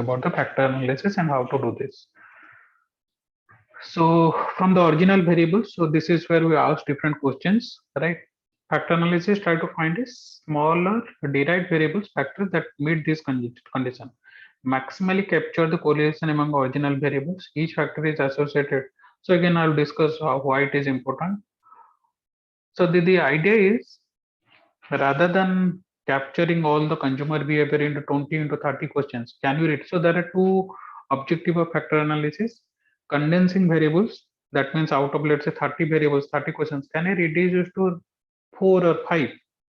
about the factor analysis and how to do this. So from the original variables, so this is where we ask different questions, right? Factor analysis try to find a smaller derived variables factors that meet this condition. Maximally capture the correlation among original variables. Each factor is associated. So again, I'll discuss why it is important. So the idea is rather than capturing all the consumer behavior into 20 into 30 questions, can we read? So there are two objective of factor analysis: condensing variables. That means out of let's say 30 variables, 30 questions, can I reduce it to 4 or 5,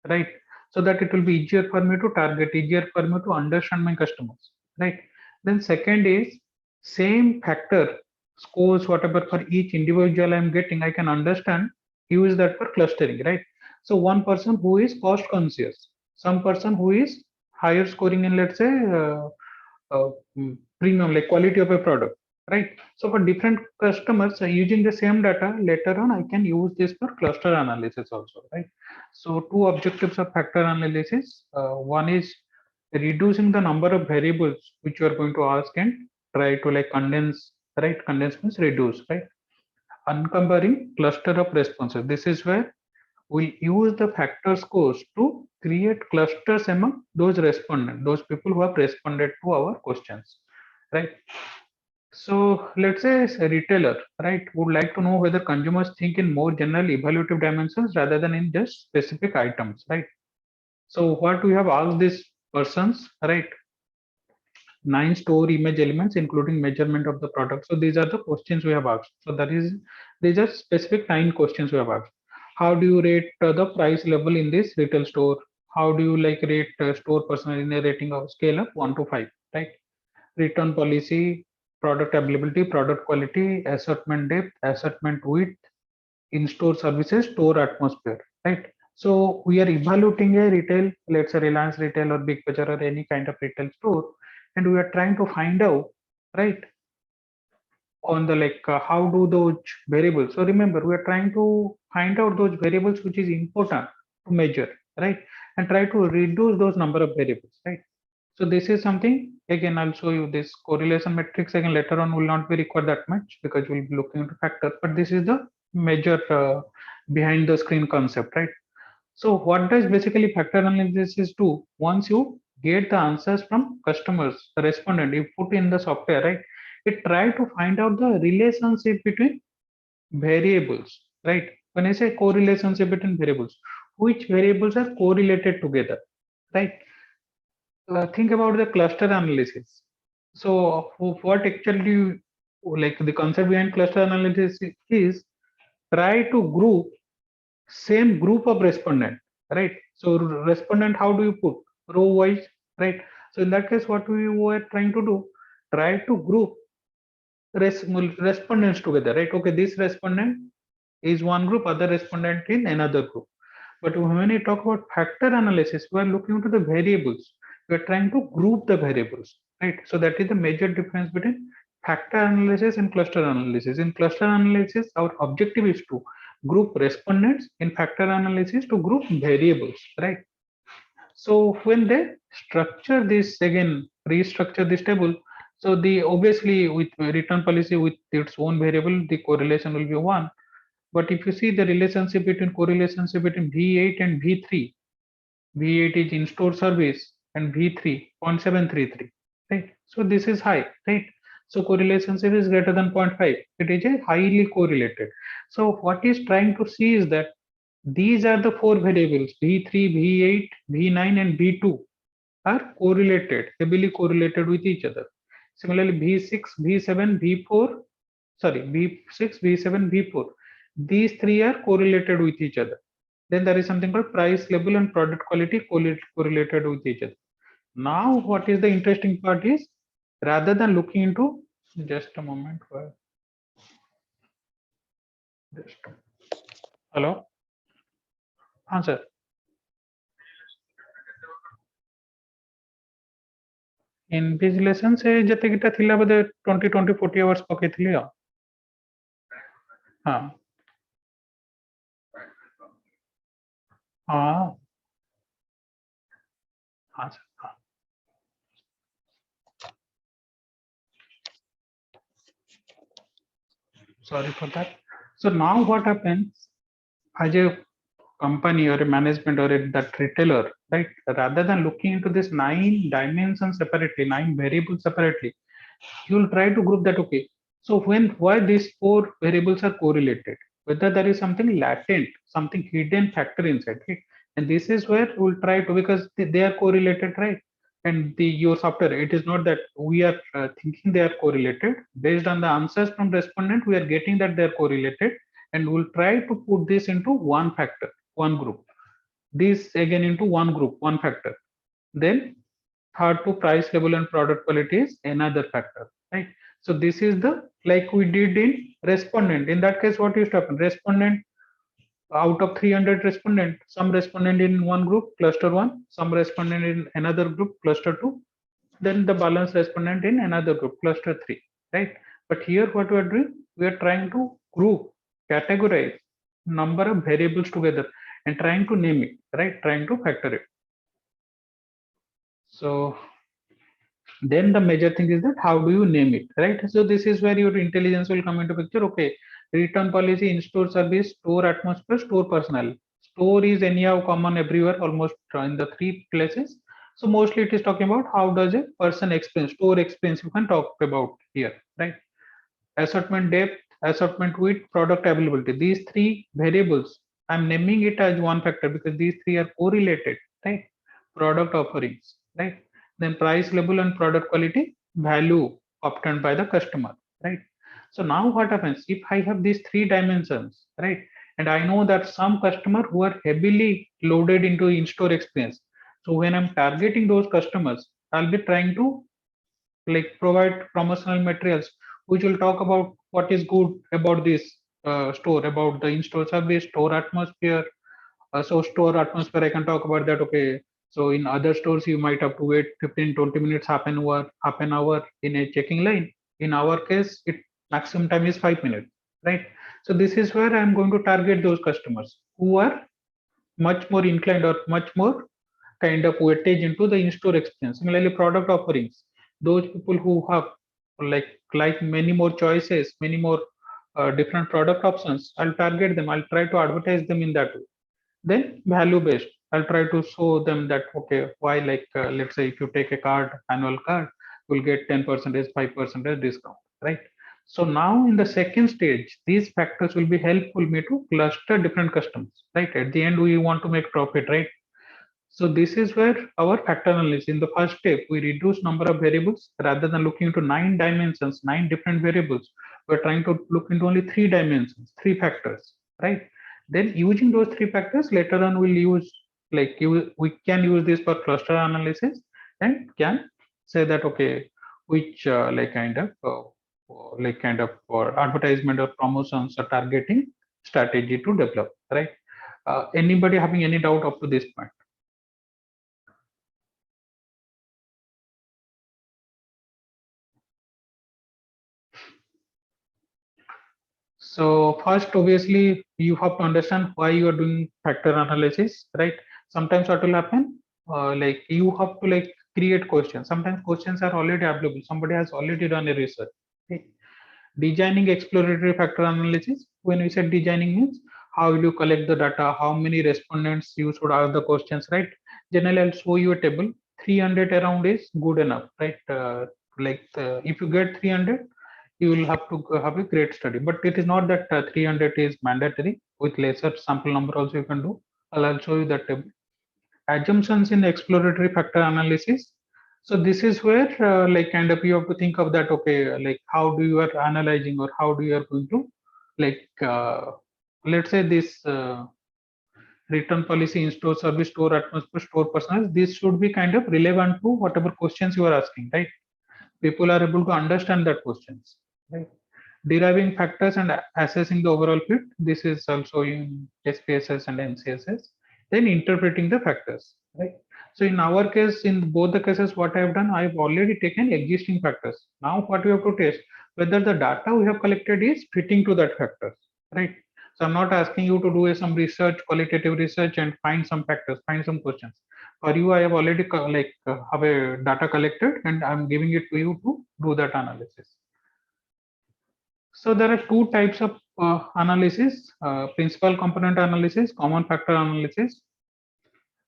right? So that it will be easier for me to target, easier for me to understand my customers, right? Then second is same factor scores whatever for each individual I'm getting, I can understand, use that for clustering, right? So one person who is cost conscious, some person who is higher scoring in let's say premium like quality of a product, right? So for different customers using the same data later on I can use this for cluster analysis also, right? So two objectives of factor analysis, one is reducing the number of variables which you are going to ask and try to like condense, right? Condense means reduce, right? Uncovering cluster of responses, this is where we use the factor scores to create clusters among those respondents, those people who have responded to our questions, right? So let's say a retailer, right, would like to know whether consumers think in more general evaluative dimensions rather than in just specific items, right? So what we have asked these persons, right? 9 store image elements including measurement of the product. So these are the questions we have asked. So that is, these are specific 9 questions we have asked. How do you rate the price level in this retail store? How do you like rate store personnel in a rating of scale of 1 to 5, right? Return policy, product availability, product quality, assortment depth, assortment width, in-store services, store atmosphere, right? So we are evaluating a retail, let's say Reliance Retail or Big Bazaar or any kind of retail store, and we are trying to find out, right, on the like how do those variables. So remember, we are trying to find out those variables which is important to measure, right, and try to reduce those number of variables, right? So this is something, again I'll show you this correlation matrix again later on, will not be required that much because we'll be looking into factors, but this is the major behind the screen concept, right? So what does basically factor analysis do? Once you get the answers from customers, the respondent, you put in the software, right? It try to find out the relationship between variables, right? When I say correlationship between variables, which variables are correlated together, right? Think about the cluster analysis. So what actually like the concept behind cluster analysis is try to group same group of respondent, right? So respondent, how do you put row wise, right? So in that case what we were trying to do, try to group respondents together, right? Okay, this respondent is one group, other respondent in another group. But when we talk about factor analysis, we are looking into the variables. We are trying to group the variables, right? So that is the major difference between factor analysis and cluster analysis. In cluster analysis, our objective is to group respondents. In factor analysis, to group variables, right? So when they structure this again, restructure this table. So the obviously with return policy with its own variable, the correlation will be 1. But if you see the relationship between correlationship between V8 and V3, V8 is in-store service and V3 0.733, right? So this is high, right? So correlationship is greater than 0.5. It is a highly correlated. So what is trying to see is that these are the 4 variables V3, V8, V9, and V2 are correlated, heavily correlated with each other. Similarly, V6, V7, V4, sorry, V6, V7, V4. These 3 are correlated with each other. Then there is something called price level and product quality correlated with each other. Now, what is the interesting part is, rather than looking into, just a moment, just, hello, answer. Invigilation से जते किटा थिला बदे 20-40 hours पकेइथिली हाँ हाँ हाँ sir हाँ Sorry for that. So now what happens, as a company or a management or that retailer, right, rather than looking into this 9 dimensions separately, 9 variables separately, you'll try to group that. Okay, so when why these 4 variables are correlated, whether there is something latent, something hidden factor inside, right? And this is where we'll try to, because they are correlated, right? And the your software, it is not that we are thinking they are correlated. Based on the answers from respondent, we are getting that they are correlated, and we'll try to put this into one factor, one group, this again into one group, one factor. Then third to price level and product quality is another factor, right? So this is the, like we did in respondent. In that case, what used to happen, respondent, out of 300 respondent, some respondent in one group, cluster 1, some respondent in another group, cluster 2, then the balance respondent in another group, cluster 3, right? But here what we are doing, we are trying to group, categorize number of variables together and trying to name it, right, trying to factor it. So then the major thing is that how do you name it, right? So this is where your intelligence will come into picture. Okay, return policy, in store service, store atmosphere, store personnel. Store is anyhow common everywhere, almost in the 3 places. So mostly it is talking about how does a person experience, store experience you can talk about here, right? Assortment depth, assortment width, product availability. These 3 variables, I'm naming it as one factor because these 3 are correlated, right? Product offerings, right? Then price level and product quality, value obtained by the customer, right? So now what happens if I have these 3 dimensions, right? And I know that some customer who are heavily loaded into in-store experience. So when I'm targeting those customers, I'll be trying to like provide promotional materials which will talk about what is good about this store, about the in-store service, store atmosphere. So store atmosphere, I can talk about that. Okay, so in other stores you might have to wait 15-20 minutes, half an hour in a checking line. In our case, it maximum time is 5 minutes, right? So this is where I'm going to target those customers who are much more inclined or much more kind of weightage into the in-store experience. Similarly, product offerings, those people who have like many more choices, many more different product options, I'll target them. I'll try to advertise them in that way. Then value based, I'll try to show them that okay, why, like let's say if you take a card, annual card, you'll get 10%, 5% discount, right? So now in the second stage, these factors will be helpful me to cluster different customers, right? At the end, we want to make profit, right? So this is where our factor analysis. In the first step, we reduce number of variables rather than looking into 9 dimensions, 9 different variables. We're trying to look into only 3 dimensions, 3 factors, right? Then using those 3 factors, later on we'll use we can use this for cluster analysis and can say that okay, which kind of for advertisement or promotions or targeting strategy to develop, right? Anybody having any doubt up to this point? So first, obviously, you have to understand why you are doing factor analysis, right? Sometimes what will happen, like you have to like create questions. Sometimes questions are already available. Somebody has already done a research. Okay. Designing exploratory factor analysis. When we said designing means how will you collect the data, how many respondents you should ask the questions, right? Generally, I'll show you a table. 300 around is good enough, right? If you get 300, you will have to have a great study, but it is not that 300 is mandatory. With lesser sample number also you can do. I'll show you that table. Assumptions in exploratory factor analysis. So this is where kind of you have to think of that. Okay, like how do you are analyzing, or how do you are going to like let's say this return policy, in store service, store atmosphere, store personnel, this should be kind of relevant to whatever questions you are asking, right? People are able to understand that questions, right? Deriving factors and assessing the overall fit, this is also in SPSS and NCSS. Then interpreting the factors, right? So in our case, in both the cases, what I have done, I have already taken existing factors. Now what we have to test, whether the data we have collected is fitting to that factors, right? So I'm not asking you to do some research, qualitative research, and find some factors, find some questions. For you, I have already have a data collected, and I'm giving it to you to do that analysis. So there are two types of analysis: principal component analysis, common factor analysis.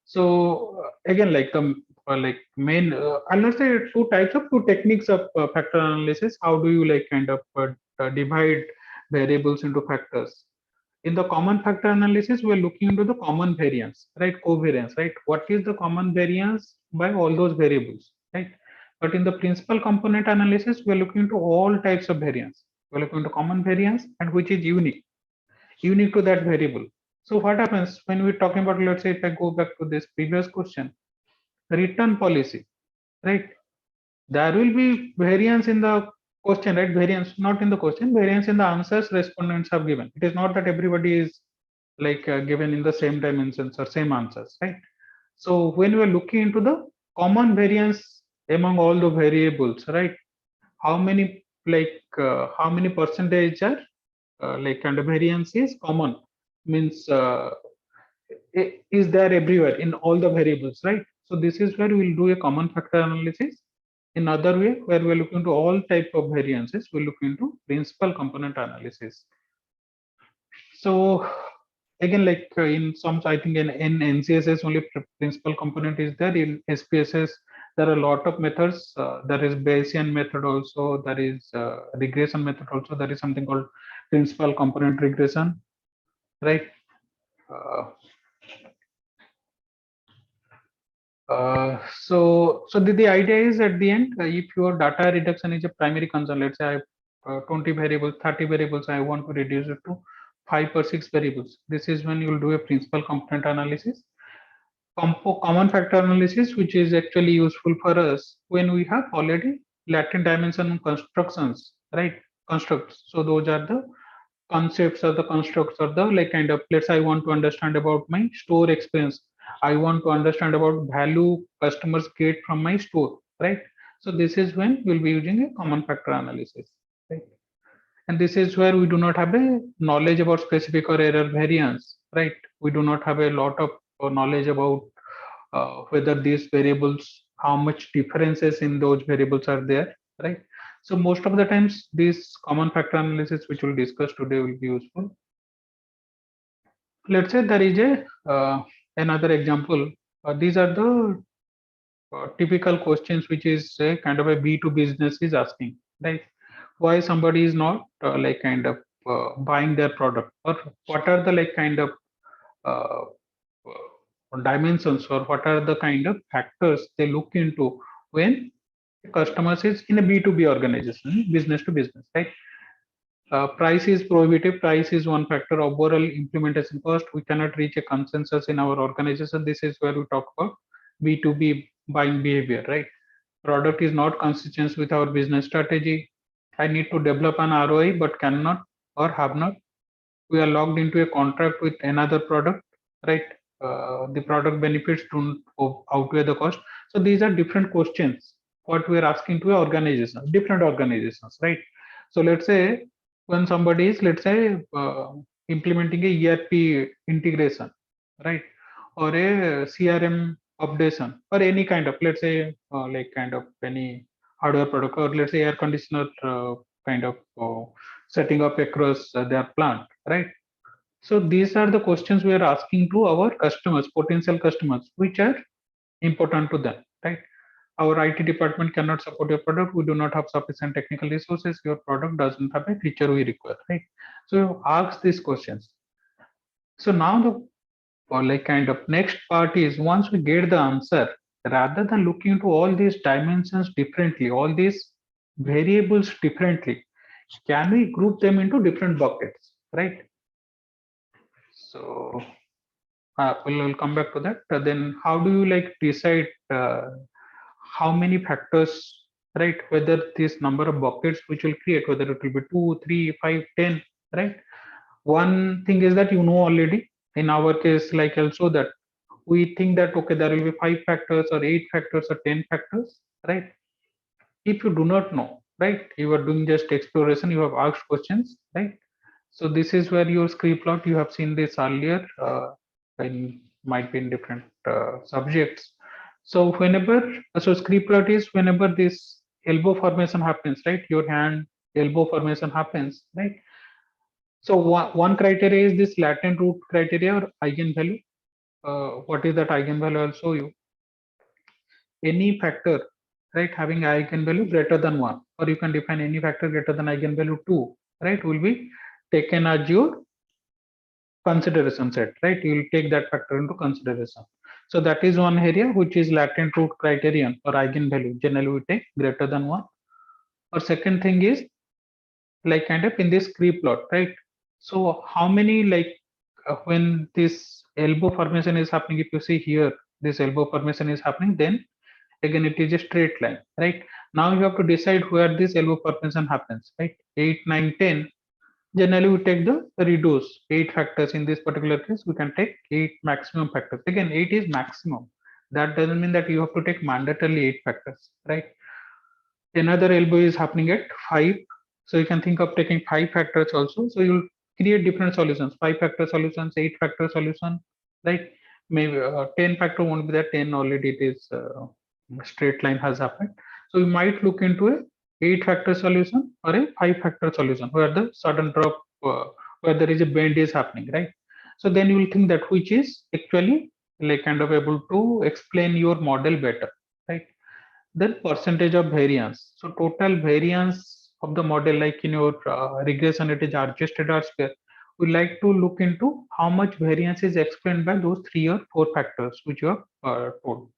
So again, like the like main, I'll not say two types of two techniques of factor analysis. How do you like kind of divide variables into factors? In the common factor analysis, we're looking into the common variance, right? Covariance, right? What is the common variance by all those variables, right? But in the principal component analysis, we're looking into all types of variance. We're looking into common variance and which is unique to that variable. So what happens when we're talking about, let's say, if I go back to this previous question, return policy, right? There will be variance in the question, right? Variance not in the question, variance in the answers respondents have given. It is not that everybody is like given in the same dimensions or same answers, right? So when we are looking into the common variance among all the variables, right? How many how many percentage are like kind of variance is common, means is there everywhere in all the variables, right? So this is where we'll do a common factor analysis. In other way, where we're looking to all type of variances, we'll look into principal component analysis. So again, like in some, I think in NCSS only principal component is there. In SPSS, there are a lot of methods. There is Bayesian method also. There is regression method also. There is something called principal component regression, right? Uh, so the idea is at the end, if your data reduction is a primary concern, let's say I have 20 variables, 30 variables, I want to reduce it to 5 or 6 variables. This is when you will do a principal component analysis. Common factor analysis, which is actually useful for us when we have already latent dimension constructions, right? Constructs. So those are the concepts or the constructs or the like kind of, let's say I want to understand about my store experience. I want to understand about value customers get from my store, right? So this is when we'll be using a common factor analysis, right? And this is where we do not have a knowledge about specific or error variance, right? We do not have a lot of knowledge about whether these variables, how much differences in those variables are there, right? So most of the times, this common factor analysis, which we'll discuss today, will be useful. Let's say there is a another example. These are the typical questions, which is a kind of a B2 business is asking, right? Why somebody is not like kind of buying their product, or what are the like kind of uh, dimensions, or what are the kind of factors they look into when customers is in a B2B organization, business to business, right? Price is prohibitive. Price is one factor. Overall implementation cost. We cannot reach a consensus in our organization. This is where we talk about B2B buying behavior, right? Product is not consistent with our business strategy. I need to develop an ROI, but cannot or have not. We are locked into a contract with another product, right? The product benefits don't outweigh the cost. So these are different questions what we are asking to organizations, different organizations, right? So let's say when somebody is, let's say, implementing a ERP integration, right, or a CRM updation, or any kind of, let's say, like kind of any hardware product, or let's say air conditioner kind of setting up across their plant, right? So these are the questions we are asking to our customers, potential customers, which are important to them, right? Our IT department cannot support your product. We do not have sufficient technical resources. Your product doesn't have a feature we require, right? So ask these questions. So now the or like kind of next part is, once we get the answer, rather than looking into all these dimensions differently, all these variables differently, can we group them into different buckets, right? So we'll come back to that. Then how do you like decide how many factors, right? Whether this number of buckets which will create, whether it will be 2, 3, 5, 10, right? One thing is that you know already. In our case, like also that we think that okay, there will be 5 factors or 8 factors or 10 factors, right? If you do not know, right, you are doing just exploration, you have asked questions, right? So this is where your script plot, you have seen this earlier, in might be in different subjects. So whenever, so script plot is whenever this elbow formation happens, right? Your hand elbow formation happens, right? So one criteria is this latent root criteria or eigenvalue. What is that eigenvalue? I'll show you. Any factor, right, having eigenvalue greater than 1, or you can define any factor greater than eigenvalue 2, right, will be taken as your consideration set, right? You will take that factor into consideration. So that is one area which is latent root criterion or eigenvalue. Generally, we take greater than 1. Or second thing is like kind of in this scree plot, right? So how many like when this elbow formation is happening, if you see here, this elbow formation is happening, then again it is a straight line, right? Now you have to decide where this elbow formation happens, right? 8, 9, 10. Generally, we take the reduce 8 factors. In this particular case, we can take 8 maximum factors. Again, 8 is maximum. That doesn't mean that you have to take mandatorily 8 factors, right? Another elbow is happening at 5. So you can think of taking 5 factors also. So you'll create different solutions, 5 factor solutions, 8 factor solution, right? Maybe 10 factor won't be that. 10 already it is straight line has happened. So you might look into a 8 factor solution or a 5 factor solution where the sudden drop, where there is a bend is happening, right? So then you will think that which is actually like kind of able to explain your model better, right? Then percentage of variance. So total variance of the model, like in your regression, it is adjusted R square. We like to look into how much variance is explained by those 3 or 4 factors which you have told.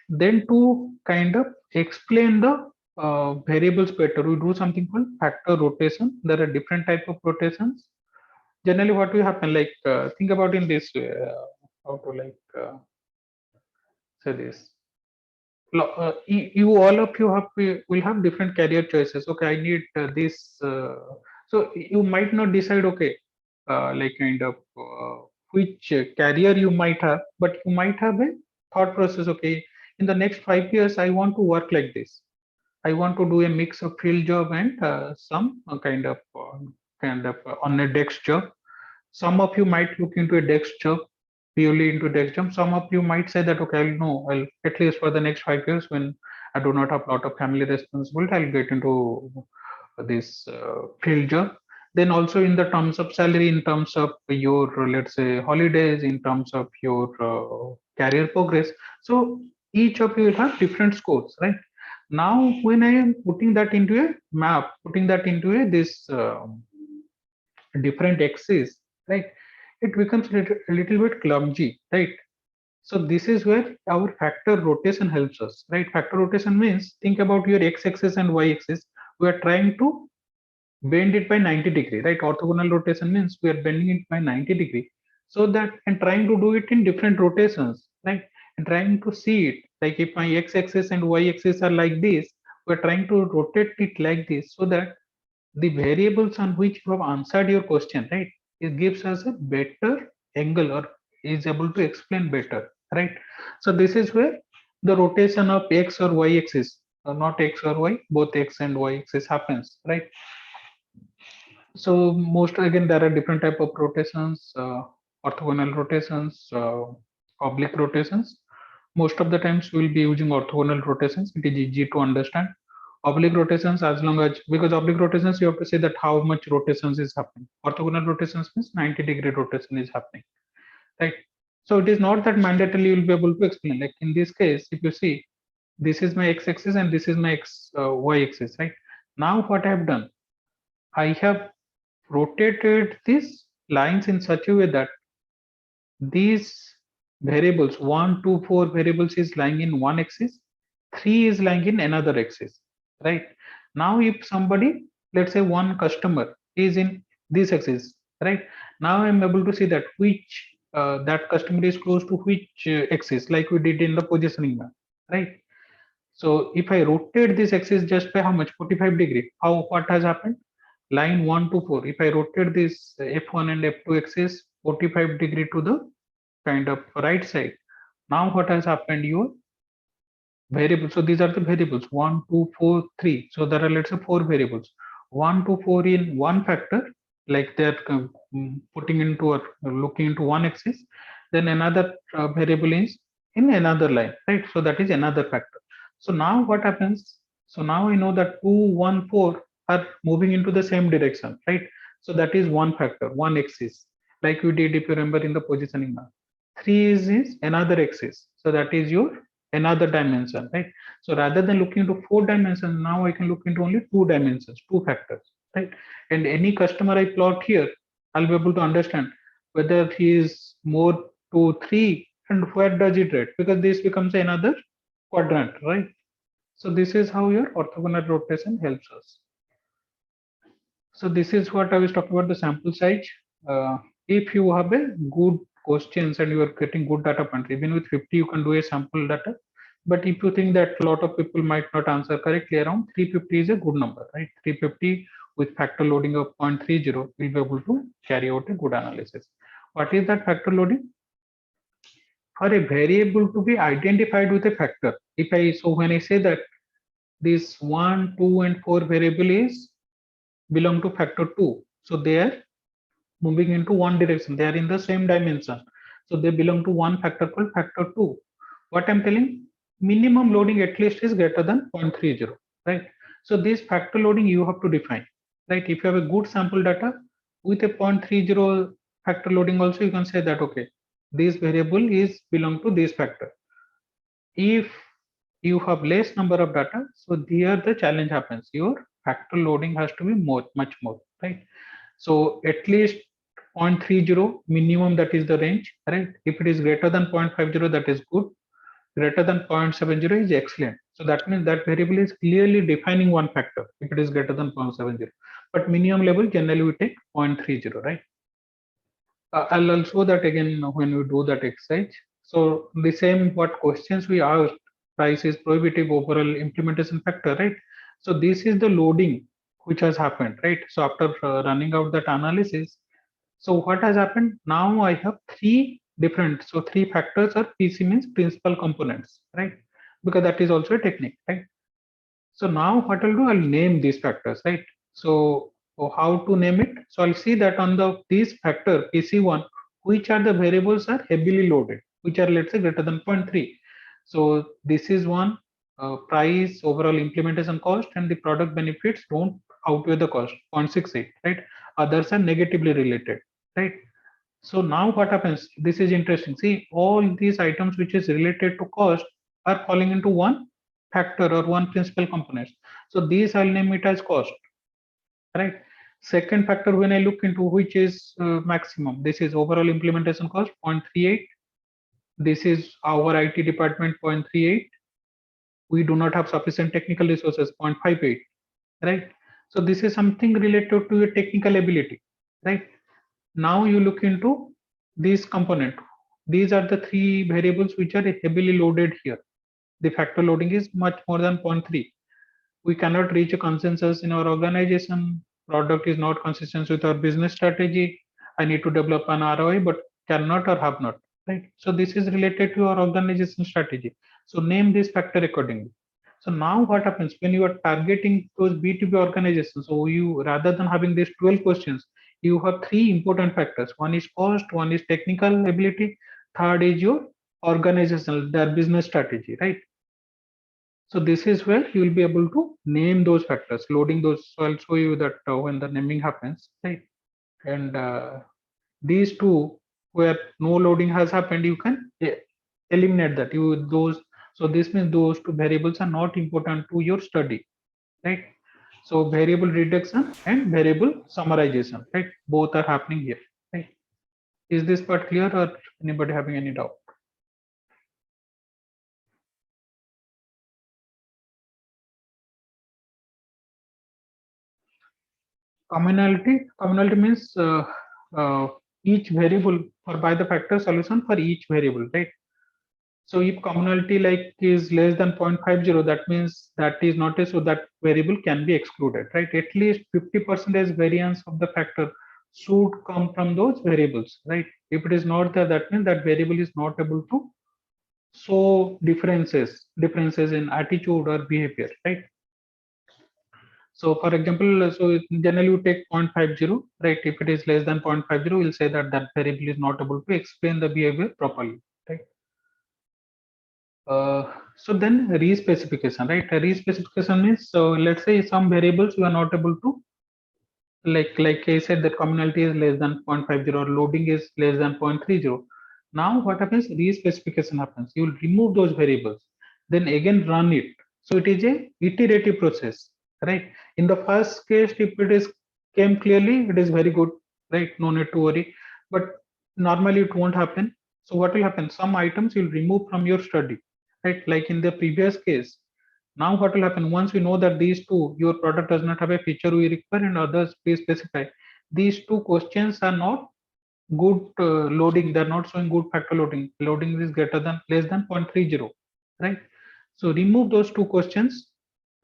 Then to kind of explain the variables better, we do something called factor rotation. There are different type of rotations. Generally, what will happen? Like think about in this way, how to like say this. You all of you have will have different career choices. Okay, I need this. So you might not decide. Okay, like kind of which career you might have, but you might have a thought process. Okay, in the next 5 years, I want to work like this. I want to do a mix of field job and some kind of on a desk job. Some of you might look into a desk job, purely into desk job. Some of you might say that okay, I'll know, I'll at least for the next 5 years when I do not have a lot of family responsibility, I'll get into this field job. Then also in the terms of salary, in terms of your let's say holidays, in terms of your career progress. So each of you will have different scores, right? Now when I am putting that into a map, putting that into a this different axis, right? It becomes a little bit clumsy, right? So this is where our factor rotation helps us, right? Factor rotation means think about your x-axis and y-axis. We are trying to bend it by 90 degree, right? Orthogonal rotation means we are bending it by 90 degree. So that and trying to do it in different rotations, right? And trying to see it like if my x-axis and y-axis are like this, we're trying to rotate it like this so that the variables on which you have answered your question, right? It gives us a better angle or is able to explain better, right? So this is where the rotation of x or y axis, not x or y, both x and y axis happens, right? So most again there are different type of rotations, orthogonal rotations, oblique rotations. Most of the times we'll be using orthogonal rotations. It is easy to understand. Oblique rotations, as long as because oblique rotations you have to say that how much rotations is happening. Orthogonal rotations means 90-degree rotation is happening, right? So it is not that mandatorily you will be able to explain. Like in this case, if you see, this is my x-axis and this is my y-axis, right? Now what I have done, I have rotated these lines in such a way that these variables 1, 2, 4 variables is lying in one axis, 3 is lying in another axis, right? Now if somebody, let's say one customer is in this axis, right? Now I'm able to see that which that customer is close to which axis, like we did in the positioning map, right? So if I rotate this axis just by how much, 45 degree, how what has happened? Line 1 to 4, if I rotate this f1 and f2 axis 45 degree to the kind of right side, now what has happened? Your variables, so these are the variables 1, 2, 4, 3. So there are, let's say, 4 variables, 1 to 4 in one factor, like they're putting into or looking into one axis. Then another variable is in another line, right? So that is another factor. So now what happens? So now I know that 2, 1, 4 are moving into the same direction, right? So that is one factor, one axis, like we did if you remember in the positioning map. Three is another axis, so that is your another dimension, right? So rather than looking into four dimensions, now I can look into only two dimensions, two factors, right? And any customer I plot here, I'll be able to understand whether he is more to three and where does it rate, because this becomes another quadrant, right? So this is how your orthogonal rotation helps us. So this is what I was talking about, the sample size. If you have a good questions and you are getting good data points, even with 50 you can do a sample data. But if you think that a lot of people might not answer correctly, around 350 is a good number, right? 350 with factor loading of 0.30 will be able to carry out a good analysis. What is that factor loading? For a variable to be identified with a factor, if I so when I say that this 1, 2, and 4 variable is belong to factor 2, so they are moving into one direction, they are in the same dimension, so they belong to one factor called factor 2. What I'm telling, minimum loading at least is greater than 0.30, right? So this factor loading you have to define, right? If you have a good sample data with a 0.30 factor loading also, you can say that okay, this variable is belong to this factor. If you have less number of data, so here the challenge happens, your factor loading has to be much more, right? So at least 0.30 minimum, that is the range, right? If it is greater than 0.50, that is good. Greater than 0.70 is excellent. So that means that variable is clearly defining one factor if it is greater than 0.70. But minimum level generally we take 0.30, right? I'll show that again when we do that exercise. So the same what questions we asked, price is prohibitive overall implementation factor, right? So this is the loading which has happened, right? So after running out that analysis, so what has happened? Now I have three different, so three factors are PC means principal components, right? Because that is also a technique, right? So now what I'll do, I'll name these factors, right? So how to name it? So I'll see that on the this factor PC1, which are the variables are heavily loaded, which are let's say greater than 0.3. So this is one, price, overall implementation cost, and the product benefits don't outweigh the cost, 0.68, right? Others are negatively related, right? So now what happens? This is interesting. See, all these items which is related to cost are falling into one factor or one principal component. So these I'll name it as cost, right? Second factor when I look into which is maximum, this is overall implementation cost 0.38. This is our IT department 0.38. We do not have sufficient technical resources 0.58, right? So this is something related to your technical ability, right? Now you look into this component. These are the three variables which are heavily loaded here. The factor loading is much more than 0.3. We cannot reach a consensus in our organization. Product is not consistent with our business strategy. I need to develop an ROI, but cannot or have not. Right. So this is related to our organization strategy. So name this factor accordingly. So now what happens when you are targeting those B2B organizations? So you rather than having these 12 questions, you have three important factors. One is cost, one is technical ability, third is your organizational, their business strategy, right? So this is where you will be able to name those factors, loading those. So I'll show you that when the naming happens, right? And these two where no loading has happened, you can eliminate that. You those. So this means those two variables are not important to your study, right? So variable reduction and variable summarization, right? Both are happening here, right? Is this part clear or anybody having any doubt? Commonality means uh, each variable or by the factor solution for each variable, right? So if commonality like is less than 0.50, that means that is not a, so that variable can be excluded, right? At least 50% variance of the factor should come from those variables, right? If it is not there, that means that variable is not able to show differences in attitude or behavior, right? So for example, so generally you take 0.50, right? If it is less than 0.50, we'll say that that variable is not able to explain the behavior properly, right? So then respecification, right? A respecification means, so let's say some variables you are not able to, like I said, that commonality is less than 0.50 or loading is less than 0.30. Now what happens? Respecification happens. You will remove those variables, then again run it. So it is a iterative process, right? In the first case, if it is came clearly, it is very good, right? No need to worry. But normally it won't happen. So what will happen? Some items you'll remove from your study, right? Like in the previous case, now what will happen once we know that these two, your product does not have a feature we require and others please specify. These two questions are not good loading. They're not showing good factor loading. Loading is greater than less than 0.30, right? So remove those two questions,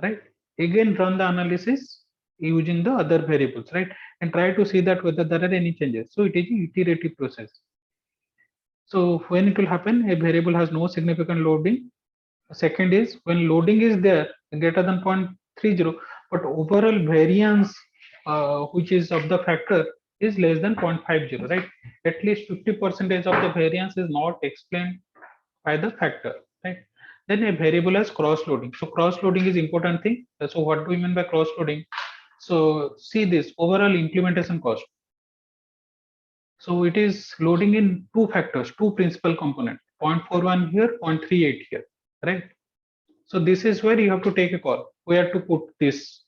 right? Again, run the analysis using the other variables, right? And try to see that whether there are any changes. So it is an iterative process. So when it will happen, a variable has no significant loading. Second is when loading is there greater than 0.30, but overall variance which is of the factor is less than 0.50, right? At least 50% of the variance is not explained by the factor, right? Then a variable has cross loading. So cross loading is important thing. So what do we mean by cross loading? So see this overall implementation cost. So it is loading in two factors, two principal component, 0.41 here, 0.38 here, right? So this is where you have to take a call where to put this,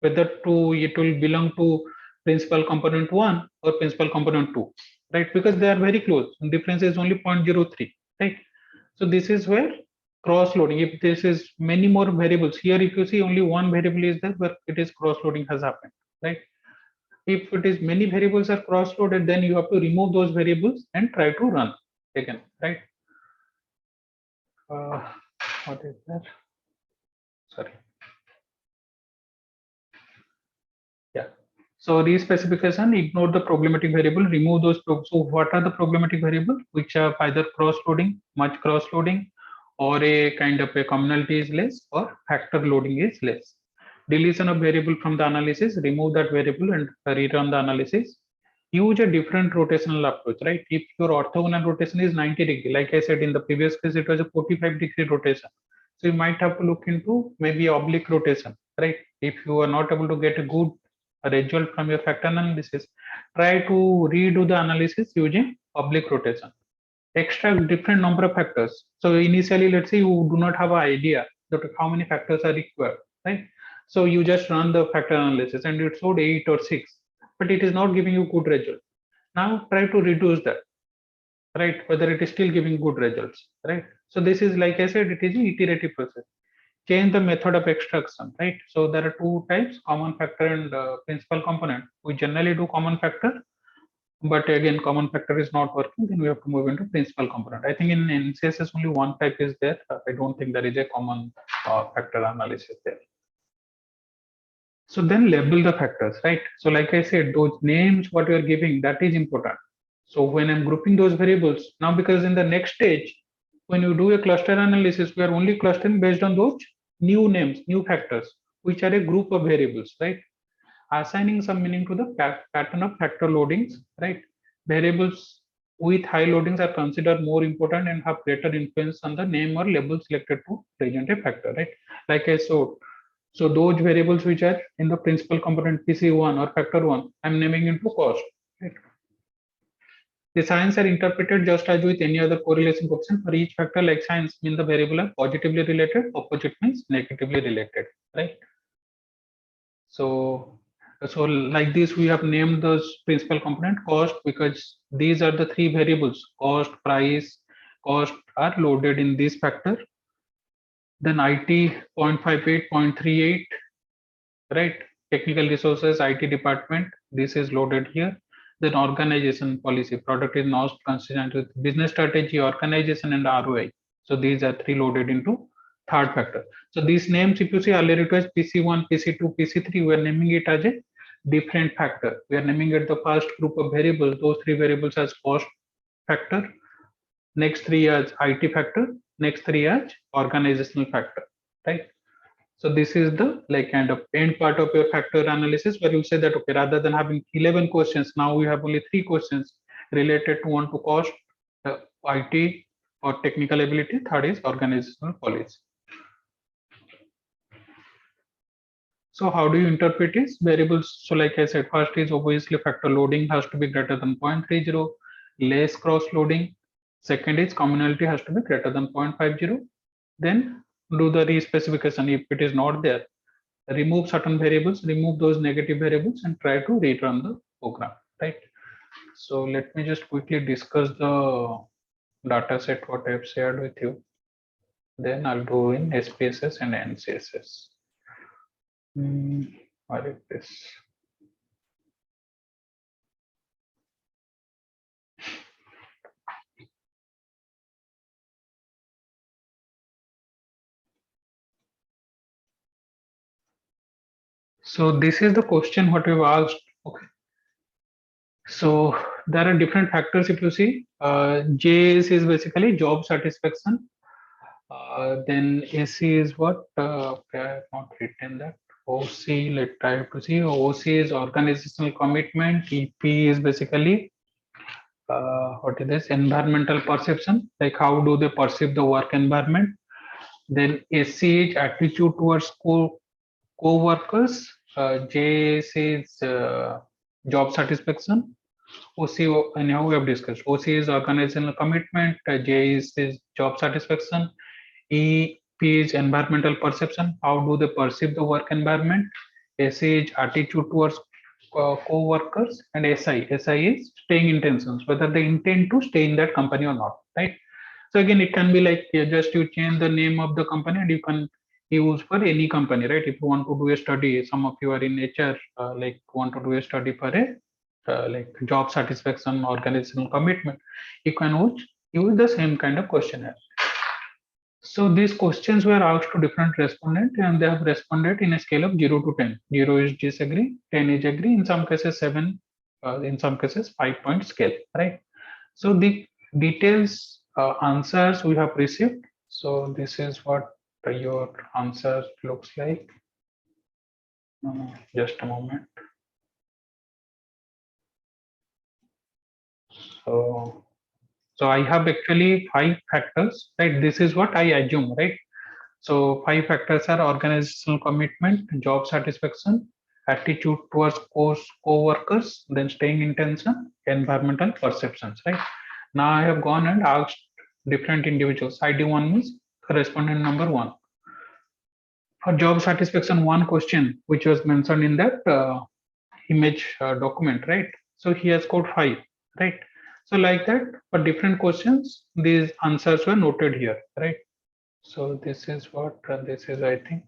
whether to it will belong to principal component 1 or principal component 2, right? Because they are very close. Difference is only 0.03, right? So this is where cross loading. If this is many more variables here, if you see only one variable is there, where it is cross loading has happened, right? If it is many variables are cross loaded, then you have to remove those variables and try to run again, right? Uh, what is that? Sorry. Yeah. So respecification, ignore the problematic variable, remove those. So what are the problematic variables? Which are either cross-loading, much cross-loading, or a kind of a commonality is less, or factor loading is less. Deletion of variable from the analysis, remove that variable and rerun the analysis. Use a different rotational approach, right? If your orthogonal rotation is 90°, like I said in the previous case, it was a 45° rotation. So you might have to look into maybe oblique rotation, right? If you are not able to get a good result from your factor analysis, try to redo the analysis using oblique rotation. Extract different number of factors. So initially, let's say you do not have an idea that how many factors are required, right? So you just run the factor analysis and it showed 8 or 6, but it is not giving you good result. Now try to reduce that, right? Whether it is still giving good results, right? So this is, like I said, it is an iterative process. Change the method of extraction, right? So there are two types, common factor and principal component. We generally do common factor, but again, common factor is not working, then we have to move into principal component. I think in CSS only one type is there. I don't think there is a common factor analysis there. So then label the factors, right? So like I said, those names, what you are giving, that is important. So when I'm grouping those variables, now because in the next stage, when you do a cluster analysis, we are only clustering based on those new names, new factors, which are a group of variables, right? Assigning some meaning to the pattern of factor loadings, right? Variables with high loadings are considered more important and have greater influence on the name or label selected to present a factor, right? Like I showed, so those variables which are in the principal component PC1 or factor 1, I'm naming into cost, right? The signs are interpreted just as with any other correlation coefficient. For each factor, like signs mean the variable are positively related, opposite means negatively related, right? So, so like this, we have named those principal component cost because these are the three variables: cost, price, cost are loaded in this factor. Then IT 0.58, 0.38, right? Technical resources, IT department, this is loaded here. Then organization policy, product is not consistent with business strategy, organization, and ROI. So these are three loaded into third factor. So these names, if you see earlier, it was PC1, PC2, PC3, we are naming it as a different factor. We are naming it the first group of variables, those three variables as cost factor, next three as IT factor, next three as organizational factor, right? So this is the like kind of end part of your factor analysis where you say that, okay, rather than having 11 questions, now we have only 3 questions related to one to cost, IT, for technical ability. Third is organizational policy. So how do you interpret these variables? So like I said, first is obviously factor loading has to be greater than 0.30, less cross loading. Second is commonality has to be greater than 0.50. Then do the re-specification. If it is not there, remove certain variables, remove those negative variables and try to rerun the program, right? So let me just quickly discuss the data set what I've shared with you. Then I'll go in SPSS and NCSS. What is this? So this is the question what we've asked. Okay. So there are different factors if you see. JS is basically job satisfaction. Then AC is what? Okay, I have not written that. OC, let's try to see. OC is organizational commitment. EP is basically what is this? Environmental perception. Like how do they perceive the work environment? Then AC is attitude towards co-workers. JS is job satisfaction. OC, anyhow, we have discussed. OC is organizational commitment. J is job satisfaction. EP is environmental perception. How do they perceive the work environment? SI is attitude towards co-workers, and SI is staying intentions, whether they intend to stay in that company or not, right? So again, it can be like just you change the name of the company and you can use for any company, right? If you want to do a study, some of you are in HR, like want to do a study for a like job satisfaction, organizational commitment, you can use the same kind of questionnaire. So these questions were asked to different respondents and they have responded in a scale of 0 to 10. 0 is disagree, 10 is agree, in some cases 7, in some cases 5-point scale, right? So the details answers we have received. So this is what your answer looks like. Just a moment. So I have actually 5 factors, right? This is what I assume, right? So 5 factors are organizational commitment, job satisfaction, attitude towards co-workers, then staying intention, environmental perceptions, right? Now I have gone and asked different individuals. ID1 means respondent number 1. For job satisfaction, one question which was mentioned in that image document, right? So he has scored 5, right? So like that, for different questions, these answers were noted here, right? So this is what this is, I think.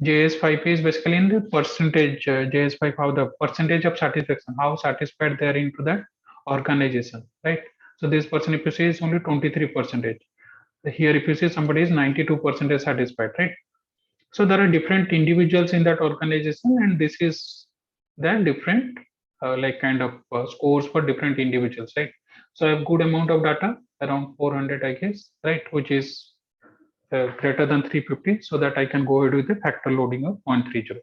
JS5 is basically in the percentage, JS5, how the percentage of satisfaction, how satisfied they are into that organization, right? So this person, if you see, is only 23%. Here, if you see, somebody is 92% satisfied, right? So there are different individuals in that organization, and this is the different like kind of scores for different individuals, right? So I have good amount of data, around 400, I guess, right, which is greater than 350, so that I can go ahead with the factor loading of 0.30.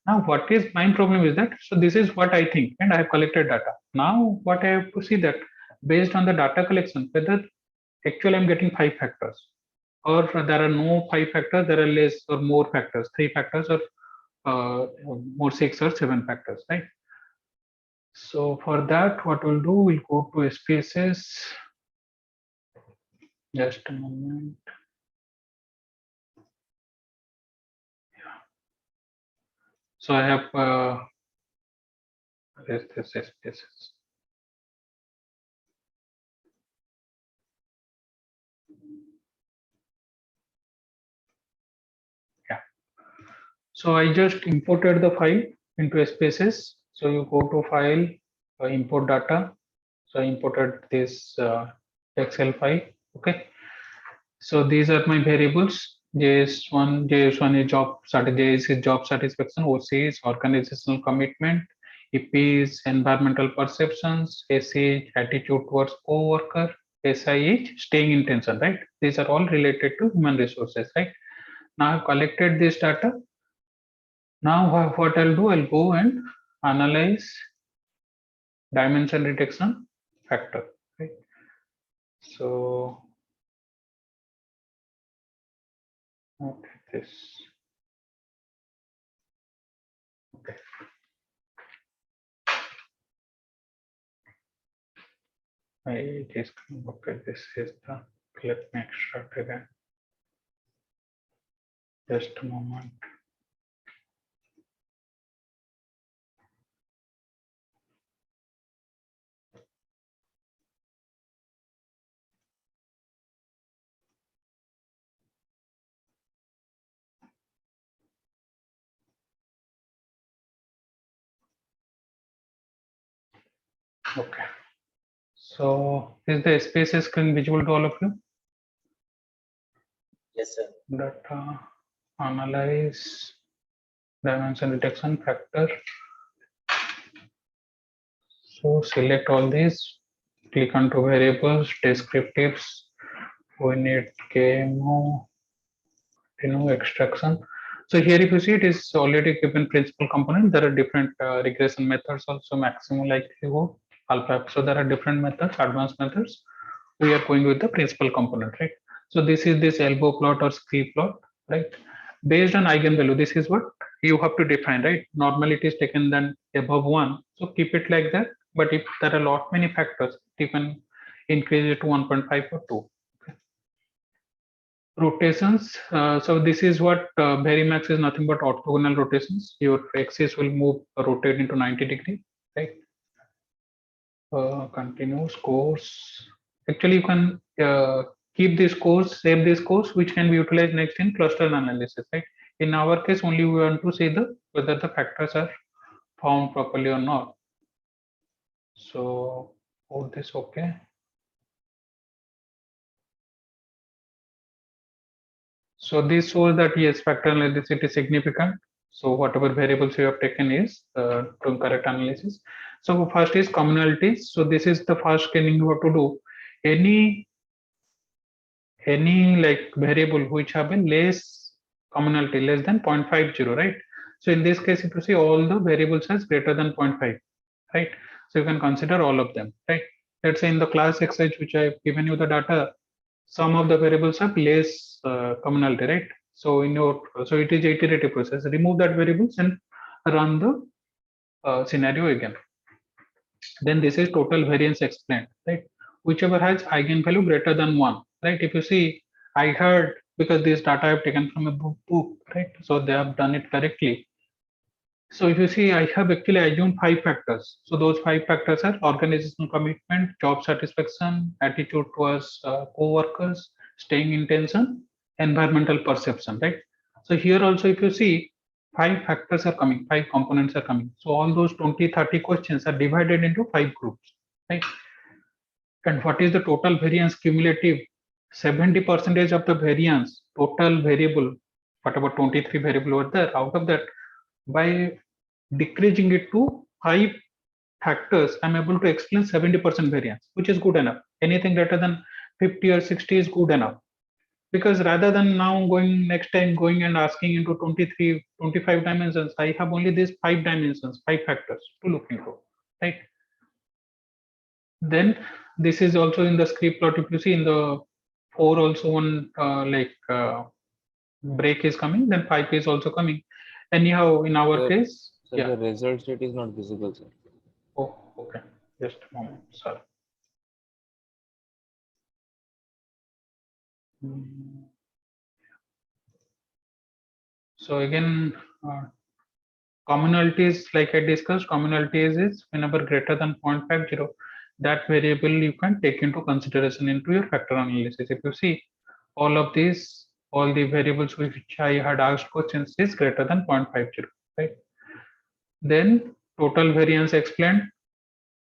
Now, what is my problem is that, so this is what I think, and I have collected data. Now, what I have to see that based on the data collection, whether actually I'm getting 5 factors, or there are no 5 factors, there are less or more factors, 3 factors, or more 6 or 7 factors, right? So for that, what we'll do, we'll go to SPSS. Just a moment. So I have this SPSS. Yeah. So I just imported the file into SPSS. So you go to file, import data. So I imported this Excel file. Okay. So these are my variables. JS1 is JS is job satisfaction, OC is organizational commitment, EP is environmental perceptions, SC is attitude towards co-worker, SI is staying intention, right? These are all related to human resources, right? Now I've collected this data. Now what I'll do, I'll go and analyze dimension reduction factor, right? So okay, this okay. I just okay. This is the let me extract again. Just a moment. Okay. So is the space screen visible to all of you? Yes, sir. Data analyze dimension detection factor. So select all these, click onto variables, descriptives. We need KMO, extraction. So here if you see it is already given principal component. There are different regression methods also, maximum likelihood, alpha. So there are different methods, advanced methods. We are going with the principal component, right? So this is this elbow plot or scree plot, right? Based on eigenvalue, this is what you have to define, right? Normally it is taken then above one, so keep it like that. But if there are a lot many factors, you can increase it to 1.5 or 2. Okay. Rotations. So this is what Varimax is nothing but orthogonal rotations. Your axis will move rotate into 90 degree, right? Continuous course. Actually, you can keep this course, save this course, which can be utilized next in cluster analysis, right? In our case, only we want to see the whether the factors are found properly or not. So, all this okay. So this shows that yes, factor analysis is significant. So whatever variables you have taken is to correct analysis. So first is commonalities. So this is the first scanning you have to do. Any like variable which have a less commonality less than 0.50, right? So in this case, if you see all the variables as greater than 0.5, right? So you can consider all of them, right? Let's say in the class exercise which I've given you the data, some of the variables have less commonality, right? So in your so it is iterative process. Remove that variables and run the scenario again. Then this is total variance explained, right? Whichever has eigenvalue greater than one, right? If you see, I heard because this data I have taken from a book, right? So they have done it correctly. So if you see, I have actually assumed 5 factors. So those 5 factors are organizational commitment, job satisfaction, attitude towards co-workers, staying intention, environmental perception, right? So here also, if you see, 5 factors are coming, 5 components are coming. So all those 20, 30 questions are divided into 5 groups, right? And what is the total variance cumulative? 70% of the variance, total variable, what about 23 variable over there? Out of that, by decreasing it to 5 factors, I'm able to explain 70% variance, which is good enough. Anything greater than 50 or 60 is good enough. Because rather than now going next time going and asking into 23, 25 dimensions, I have only these 5 dimensions, 5 factors to look into, right? Then this is also in the script plot. If you see in the 4 also one break is coming, then 5 is also coming. Anyhow, in our Sir, case, sir, yeah. the result sheet is not visible, sir. Oh, okay. Just a moment. Sorry. Mm. So again, commonalities, like I discussed, commonalities is whenever greater than 0.50, that variable you can take into consideration into your factor analysis. If you see all of these, all the variables which I had asked questions is greater than 0.50, right? Then total variance explained.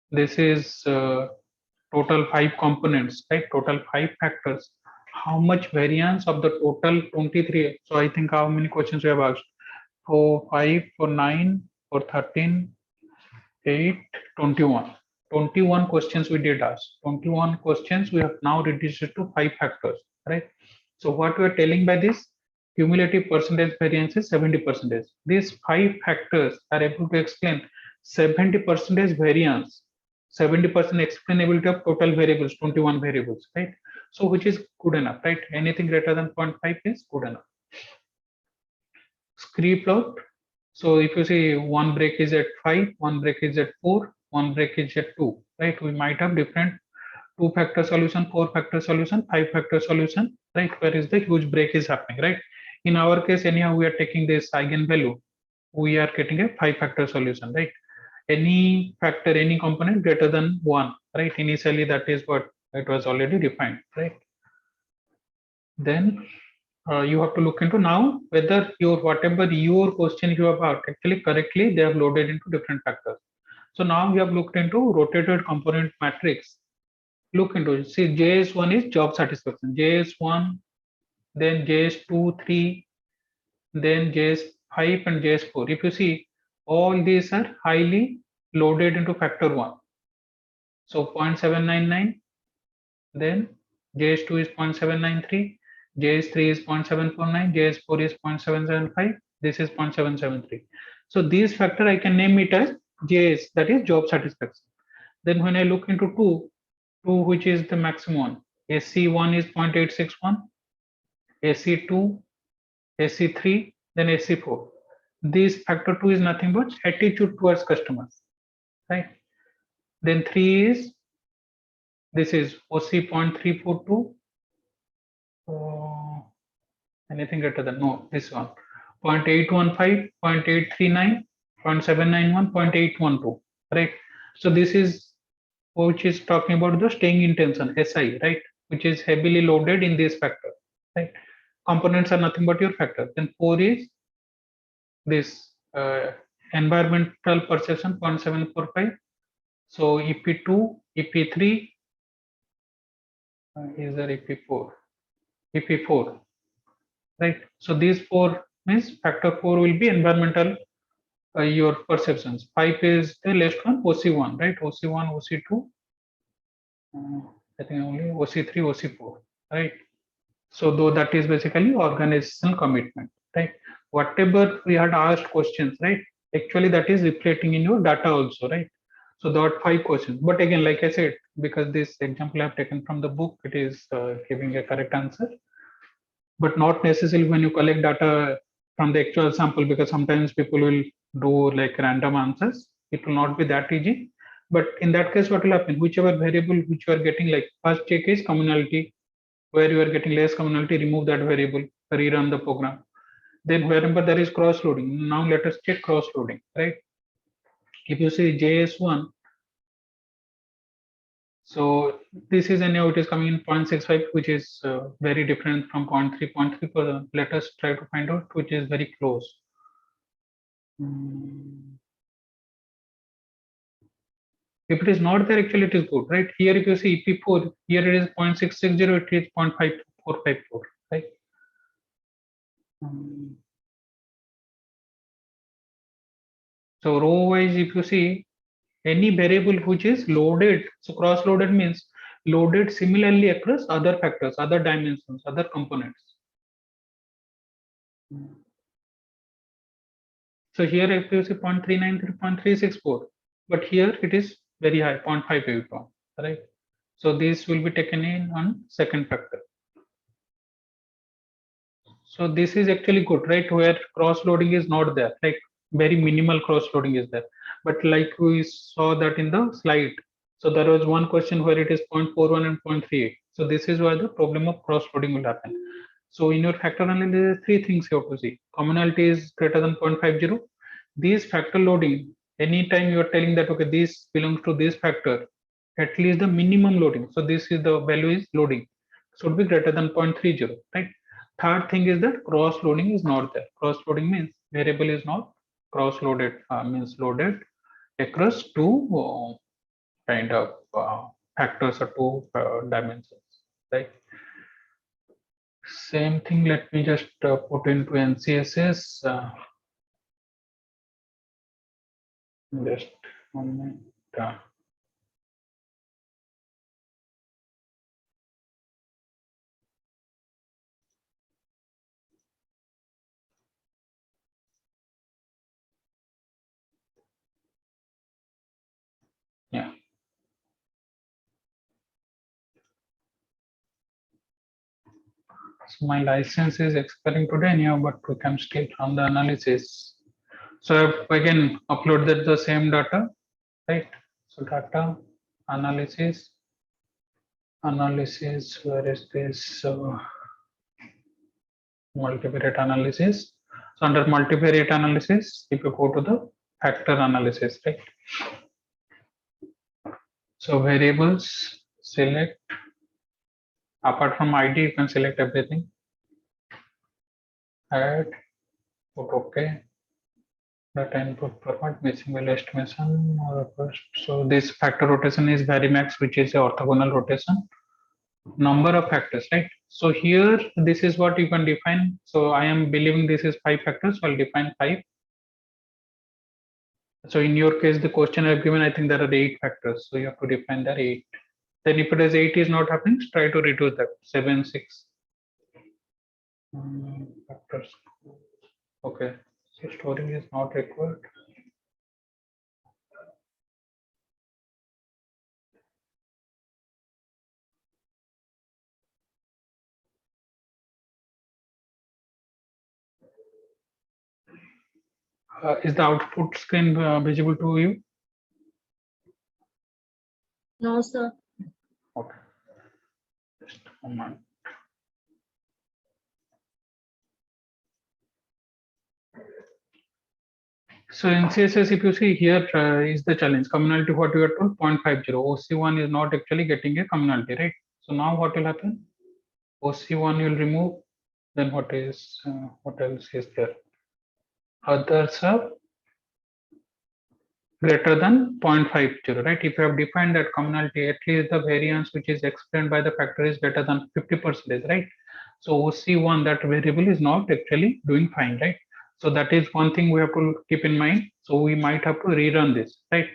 This is total 5 components, right? Total 5 factors. How much variance of the total 23? So I think how many questions we have asked? For 5, for 9, for 13, 8, 21. 21 questions we did ask. 21 questions we have now reduced it to 5 factors, right? So what we are telling by this, cumulative percentage variance is 70%. These 5 factors are able to explain 70% variance. 70% explainability of total variables, 21 variables, right? So which is good enough, right? Anything greater than 0.5 is good enough. Scree plot. So if you see one break is at 5, one break is at 4, one break is at 2, right? We might have different 2-factor solution, 4-factor solution, 5-factor solution, right? Where is the huge break is happening, right? In our case, anyhow, we are taking this eigenvalue. We are getting a 5-factor solution, right? Any factor, any component greater than 1, right? Initially, that is what it was already defined, right? Then you have to look into now whether your whatever your question you have asked actually correctly they have loaded into different factors. So now we have looked into rotated component matrix. Look into it. See, JS1 is job satisfaction. JS1, then JS2, 3, then JS5 and JS4. If you see, all these are highly loaded into factor 1. So 0.799, then JS2 is 0.793, JS3 is 0.749, JS4 is 0.775, this is 0.773. So these factor I can name it as JS, that is job satisfaction. Then when I look into 2 which is the maximum one, SC1 is 0.861, SC2, SC3, then SC4. This factor 2 is nothing but attitude towards customers, right? Then 3 is, this is OC 0.342, anything greater than, no, this one, 0.815, 0.839, 0.791, 0.812, right? So this is which is talking about the staying intention, SI, right? Which is heavily loaded in this factor, right? Components are nothing but your factor. Then 4 is this environmental perception 0.745. So EP2, EP3, is there EP4? EP4, right? So these 4 means factor 4 will be environmental your perceptions. 5 is the last one, OC1, right? OC1, OC2, I think only OC3, OC4, right? So though that is basically organizational commitment, right? Whatever we had asked questions, right? Actually that is reflecting in your data also, right? So there are 5 questions. But again, like I said, because this example I have taken from the book, it is giving a correct answer. But not necessarily when you collect data from the actual sample, because sometimes people will do like random answers. It will not be that easy. But in that case, what will happen? Whichever variable which you are getting, like first check is communality, where you are getting less communality, remove that variable, rerun the program. Then wherever there is cross loading, now let us check cross loading, right? If you see JS1, so this is anyhow it is coming in 0.65, which is very different from 0.3, 0.3. Let us try to find out which is very close. If it is not there, actually it is good, right? Here if you see EP4, here it is 0.660, it is 0.5454, right? So row wise, if you see any variable which is loaded, so cross loaded means loaded similarly across other factors, other dimensions, other components. So here if you see 0.393, 0.364, but here it is very high, 0.581, right? So this will be taken in on second factor. So this is actually good, right? Where cross loading is not there, like very minimal cross loading is there. But like we saw that in the slide, so there was one question where it is 0.41 and 0.38. So this is why the problem of cross loading will happen. So in your factor analysis, 3 things you have to see. Commonality is greater than 0.50. These factor loading, anytime you are telling that, okay, this belongs to this factor, at least the minimum loading. So this is the value is loading, should be greater than 0.30, right? Third thing is that cross loading is not there. Cross loading means variable is not cross loaded, means loaded across 2 kind of factors or 2 dimensions, right? Same thing, let me just put into NCSS. Just 1 minute. Yeah. So my license is expiring today anyhow, but we can still run the analysis. So I've again uploaded the same data, right? So data analysis, where is this multivariate analysis? So under multivariate analysis, if you go to the factor analysis, right? So variables, select, apart from ID, you can select everything. Add, put OK. Data input format, missing value estimation or first. So this factor rotation is varimax, which is a orthogonal rotation. Number of factors, right? So here, this is what you can define. So I am believing this is 5 factors, so I'll define 5. So in your case, the question I've given, I think there are 8 factors. So you have to define that 8. Then if it is 8 is not happening, try to reduce that 7, 6. Factors. Okay. So storing is not required. Is the output screen visible to you? No, sir. Okay. Just a moment. So in CSS, if you see here is the challenge. Communality, what you are told, 0.50. OC1 is not actually getting a communality, right? So now what will happen? OC1 you will remove. Then what else is there? Others are greater than 0.50, right? If you have defined that communality, at least the variance which is explained by the factor is greater than 50%, right? So OC1, that variable is not actually doing fine, right? So that is one thing we have to keep in mind. So we might have to rerun this, right?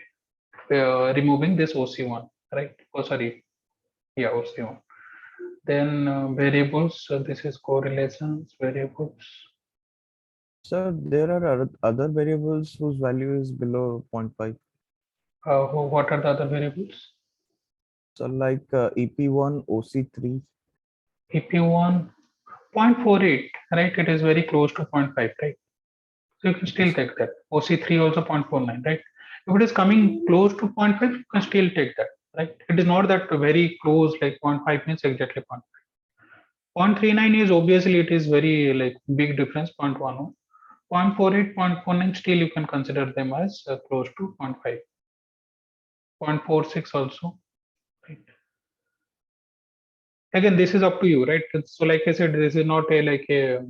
Removing this OC1, right? Oh, sorry. Yeah, OC1. Then variables. So this is correlations, variables. So there are other variables whose value is below 0.5. What are the other variables? So like EP1, OC3. EP1, 0.48, right? It is very close to 0.5, right? So you can still take that. OC3 also 0.49, right? If it is coming close to 0.5, you can still take that, right? It is not that very close, like 0.5 means exactly 0.5. 0.39 is obviously it is very like big difference, 0.10. 0.48, 0.49, still you can consider them as close to 0.5. 0.46 also, right? Again, this is up to you, right? So like I said, this is not a like a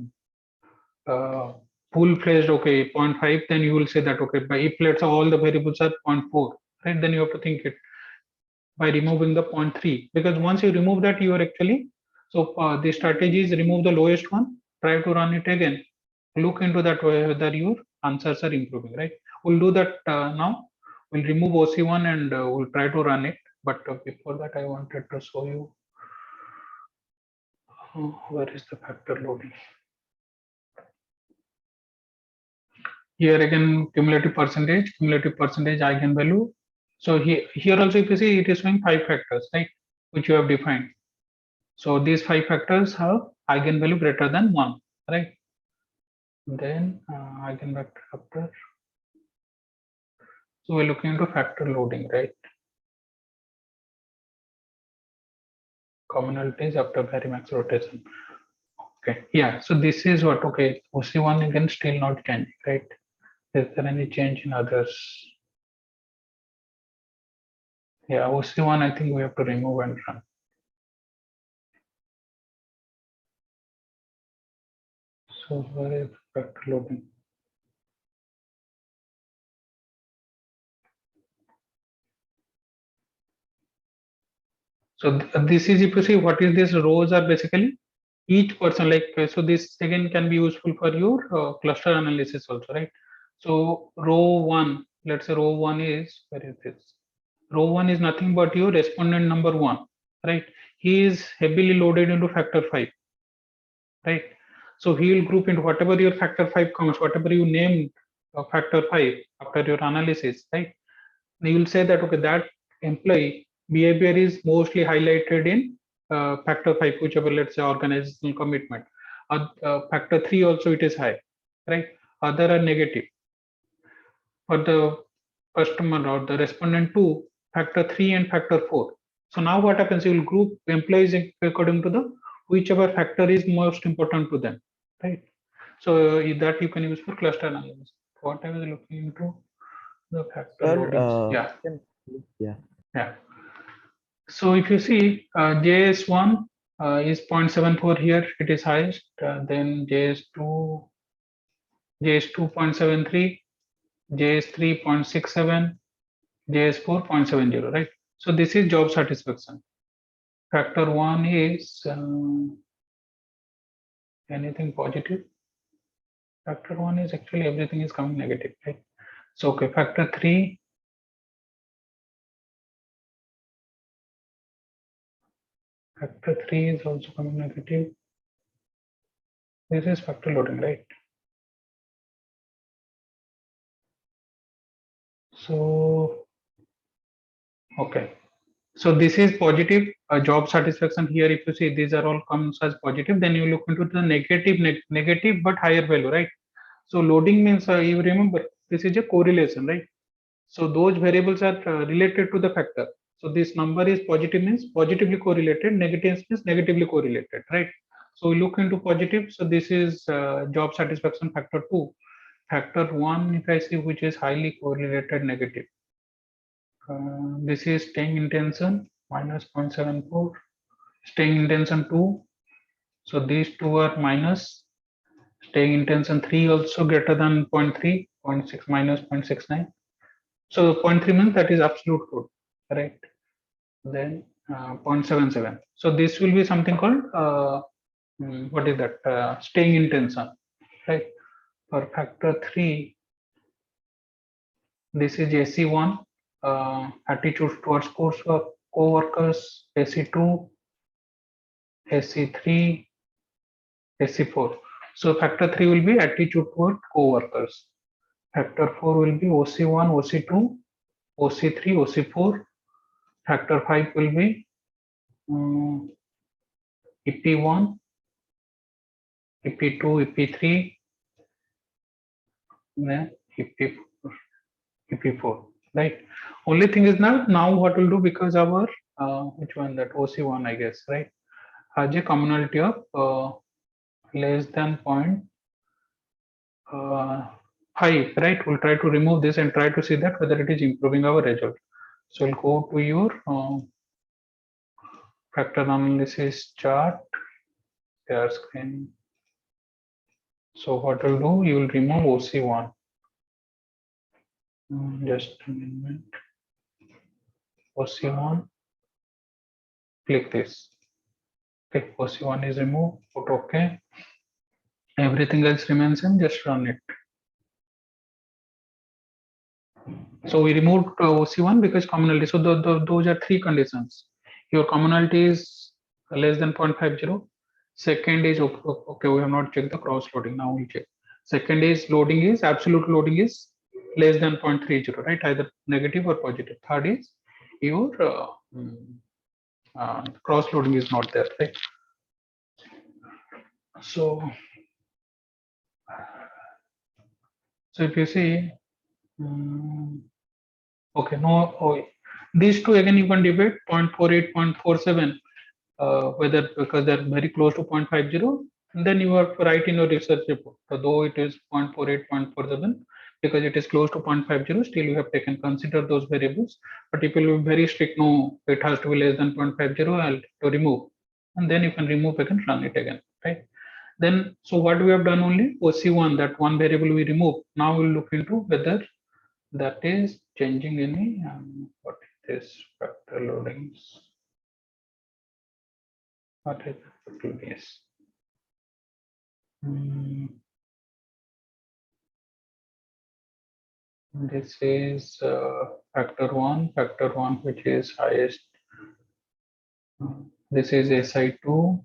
full-fledged, okay, 0.5, then you will say that, okay, but if let's say all the variables are 0.4, right, then you have to think it by removing the 0.3, because once you remove that, you are actually, so the strategy is remove the lowest one, try to run it again, look into that whether your answers are improving, right? We'll do that now. We'll remove OC1 and we'll try to run it. But before that, I wanted to show you where is the factor loading. Here again, cumulative percentage eigenvalue. So here also, if you see, it is showing 5 factors, right, which you have defined. So these 5 factors have eigenvalue greater than 1, right? Then eigenvector after. So we're looking into factor loading, right? Commonalities after varimax rotation. Okay, yeah. So this is what, okay, OC1 again still not changing, right? Is there any change in others? Yeah, OC1 I think we have to remove and run. So where is factor loading? So this is, if you see, what is this, rows are basically each person, like so this again can be useful for your cluster analysis also, right? So row 1, let's say row 1 is, where is this? Row 1 is nothing but your respondent number 1, right? He is heavily loaded into factor 5, right? So he will group into whatever your factor 5 comes, whatever you named factor 5 after your analysis, right? You will say that, okay, that employee behavior is mostly highlighted in factor 5, whichever, let's say organizational commitment. Factor 3 also it is high, right? Other are negative. For the customer or the respondent 2, factor 3 and factor 4. So now what happens, you will group employees according to the whichever factor is most important to them, right? So that you can use for cluster analysis. What I was looking into the factor Sir, loadings. Yeah, yeah. yeah. So if you see JS1 is 0.74 here, it is highest. Then JS2, JS2 0.73, JS3 0.67, JS4 0.70, right? So this is job satisfaction. Factor 1 is anything positive. Factor 1 is actually everything is coming negative, right? So okay, factor 3. Factor 3 is also coming negative. This is factor loading, right? So okay. So this is positive job satisfaction here. If you see these are all comes as positive, then you look into the negative but higher value, right? So loading means you remember this is a correlation, right? So those variables are related to the factor. So this number is positive means positively correlated, negative means negatively correlated, right? So we look into positive. So this is job satisfaction factor 2. Factor 1, if I see, which is highly correlated negative. This is staying intention minus 0.74, staying intention 2. So these two are minus. Staying intention 3 also greater than 0.3, 0.6 minus 0.69. So 0.3 means that is absolute good, right? Then 0.77. So this will be something called what is that? Staying intention, right? For factor 3, this is AC1, attitude towards coursework, co-workers, AC2, AC3, AC4. So factor 3 will be attitude toward co-workers. Factor 4 will be OC1, OC2, OC3, OC4. Factor 5 will be EP1, EP2, EP3, then EP4, EP4, right? Only thing is now what we'll do, because our which one, that OC1 I guess, right, has a commonality of less than 0.5, right? We'll try to remove this and try to see that whether it is improving our result. So we'll go to your factor analysis chart, share screen. So what we'll do, you will remove OC1. Just a minute. OC1, click this. Okay, OC1 is removed, put OK. Everything else remains same, just run it. So we removed OC1 because commonality. So those are three conditions. Your commonality is less than 0.50. Second is okay, we have not checked the cross loading. Now we check. Second is loading is absolute loading is less than 0.30, right? Either negative or positive. Third is your cross loading is not there, right? So if you see, okay, no, these two again you can debate 0.48, 0.47, whether because they're very close to 0.50, and then you have to write in your research report. So though it is 0.48, 0.47, because it is close to 0.50, still you have taken consider those variables. But if you will be very strict, no, it has to be less than 0.50, I'll to remove, and then you can remove again, run it again, right? Then, so what we have done, only OC1, that one variable we remove. Now we'll look into whether that is changing any what is this factor loadings. What is factor base? This is factor 1, which is highest. This is SI2,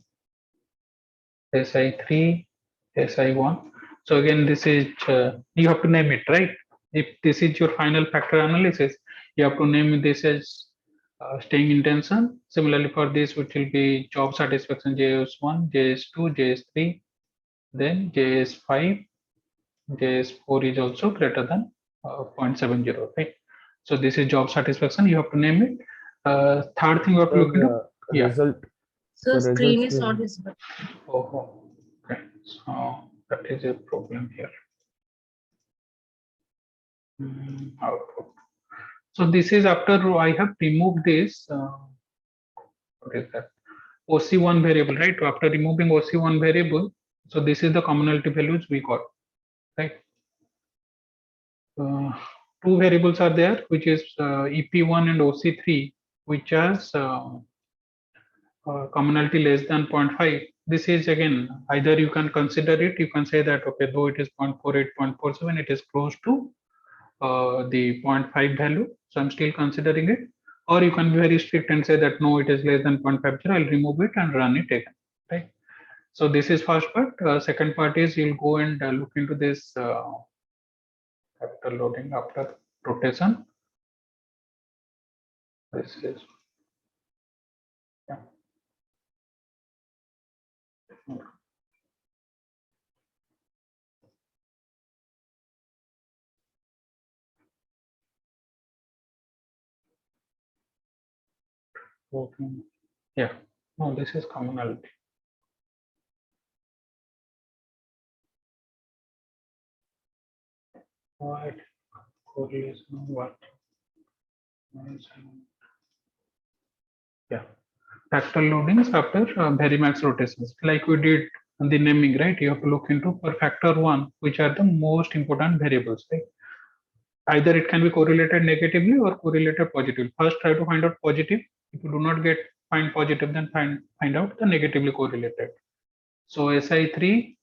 SI3, SI1. So again, this is you have to name it, right? If this is your final factor analysis, you have to name this as staying intention. Similarly for this, which will be job satisfaction JS1, JS2, JS3, then JS5, JS4 is also greater than 0.70, right? So this is job satisfaction. You have to name it. Third thing you have to look into. Sir, Yeah. result. So So screen results is not will. visible. Oh, okay. So that is a problem here. Output. So this is after I have removed this. What is that? OC1 variable, right? After removing OC1 variable, so this is the commonality values we got, right? Uh, Two variables are there, which is EP1 and OC3, which has commonality less than 0.5. This is again, either you can consider it, you can say that, okay, though it is 0.48, 0.47, it is close to the 0.5 value. So I'm still considering it. Or you can be very strict and say that no, it is less than 0.50. I'll remove it and run it again, right? So this is first part. Second part is you'll go and look into this after loading, after rotation. This is, yeah. Okay. Yeah. No, this is commonality. What correlation? What? Yeah. Factor loadings after Varimax rotations, like we did in the naming, right? You have to look into for factor one, which are the most important variables, right? Either it can be correlated negatively or correlated positively. First, try to find out positive. If you do not get find positive, then find out the negatively correlated. So SI3,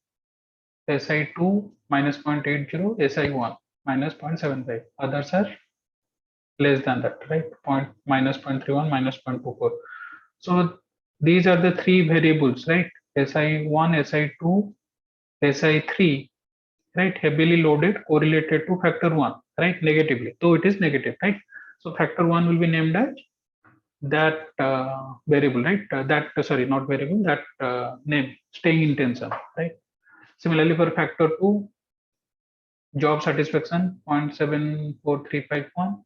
SI2 minus 0.80, SI1 minus 0.75. Others are less than that, right? Minus 0.31, minus 0.24. So these are the three variables, right? SI1, SI2, SI3, right? Heavily loaded, correlated to factor one, right? Negatively, though it is negative, right? So factor one will be named as that variable, right? Sorry, not variable, that name, staying intention, right? Similarly, for factor two, job satisfaction 0.74351.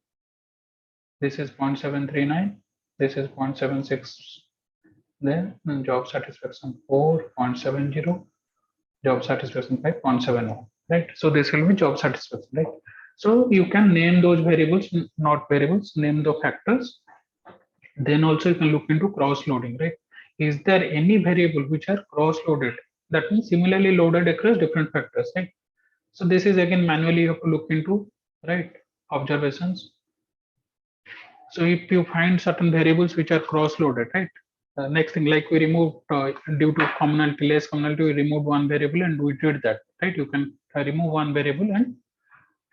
This is 0.739. This is 0.76. Then job satisfaction 4.70, job satisfaction 5.71, right? So this will be job satisfaction, right? So you can name those variables, not variables, name the factors. Then also you can look into cross loading, right? Is there any variable which are cross loaded? That means similarly loaded across different factors, right? So this is again manually you have to look into, right? Observations. So if you find certain variables which are cross-loaded, right? Next thing, like we removed due to commonality, less commonality, we removed one variable and we did that, right? You can remove one variable and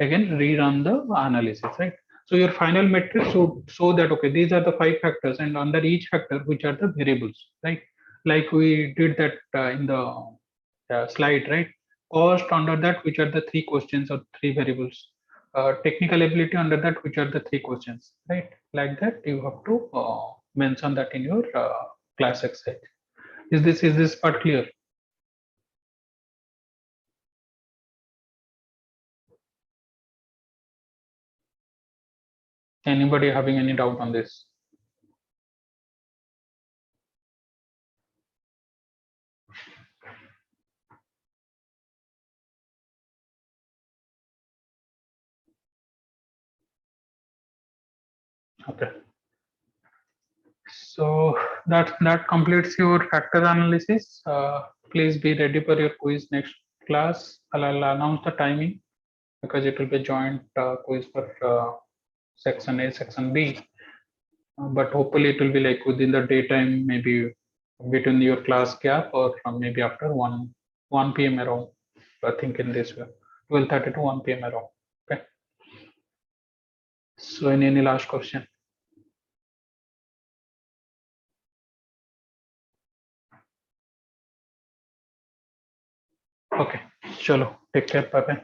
again rerun the analysis, right? So your final metric should show that, okay, these are the 5 factors, and under each factor, which are the variables, right? Like we did that in the slide, right? Cost under that, which are the 3 questions or 3 variables. Technical ability under that, which are the 3 questions, right? Like that, you have to mention that in your class exercise. Is this part clear? Anybody having any doubt on this? Okay. So that completes your factor analysis. Please be ready for your quiz next class. I'll announce the timing because it will be joint quiz for section A, section B. But hopefully it will be like within the daytime, maybe between your class gap, or maybe after 1 p.m. around. I think in this way, 12:30 to 1 p.m. around. Okay. So any last question? Okay. Chalo. Take care. Bye bye.